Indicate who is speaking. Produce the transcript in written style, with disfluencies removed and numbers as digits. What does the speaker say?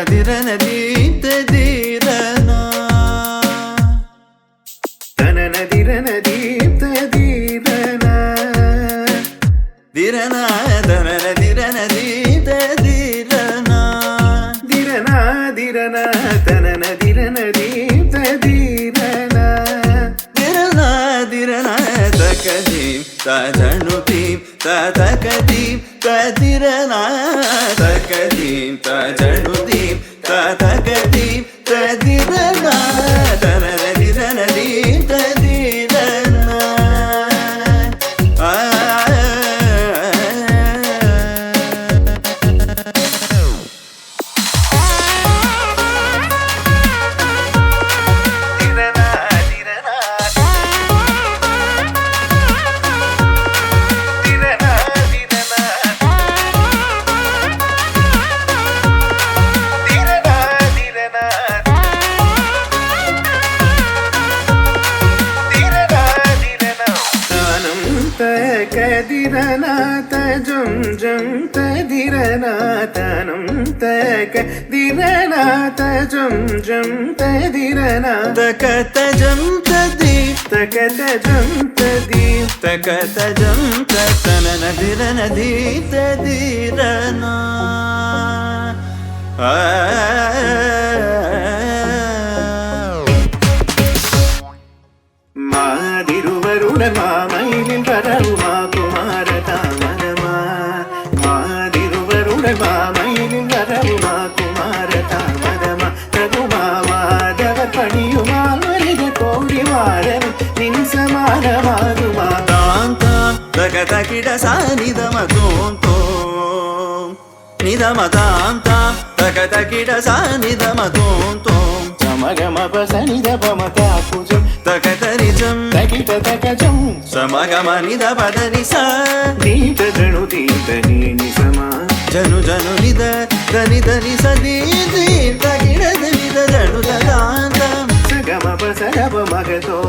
Speaker 1: ದಿರನ ದೀಪ್ತ ದಿರನ ತನನ ದಿರನ ದೀಪ್ತ ದಿರನ ದಿರನ ತನನ ದಿರನ ದೀಪ್ತ ದಿರನ ದಿರನ ದಿರನ ತನನ ದಿರನ ದೀಪ್ತ ದಿರನ ದಿರನ ದಿರನ ತಕದೀಂ ತಜನುತೀಂ ತತಕದೀಂ ತದಿರನ ತಕದೀಂ ತಜನುತೀಂ ತತಕದೀಂ ತದಿರನ ತನನ ದಿರನ ದೀಂ ತದಿರನ ಕದಿರನಾಥ ಜಂ ಜಂ ತದಿರನಾಥನಂ ತಕ ದಿರನಾಥ ಜಂ ಜಂ ತದಿರನಾಥ ಕತ ಜಂ ತದೀಪ್ ತಕತ ಜಂ ತದೀಪ್ ತಕತ ಜಂ ತನನ ದಿರನ ದೀಪ್ ತದಿರನ மாதிருவருடன் மாமையில் வரவுமா குமார தாமதமா மாதிருவருடன் மாமையில் வரவுமா குமார தாமதமா ரகுமாவாதவர் பணியுமால் மனித கோடி வாரம் நின் சமானமாகுமா தான் தான் தகத கிட சாநிதம தோம் தோம் நிதம தாம் தாம் தகத கிட சாநிதம தோம் தோம் ಸಮಗಮ ಪಸನಿದ ಪಮತ ಕುಜಂ ತಕತರಿಜಂ ತಕಿಟ ತಕಜಂ ಸಮಗಮ ನಿದ ಪದನಿ ಸ ದೀಪ ಜನು ದೀಪ ನೀನಿ ಸಮ ಜನು ಜನು ನಿದ ಧನಿ ಧನಿ ಸ ದೀಪ ಗಿಡ ನಿದ ಜನು ದಾಂತ ಸಗಮ ಪಸಗ ಮಗತೋ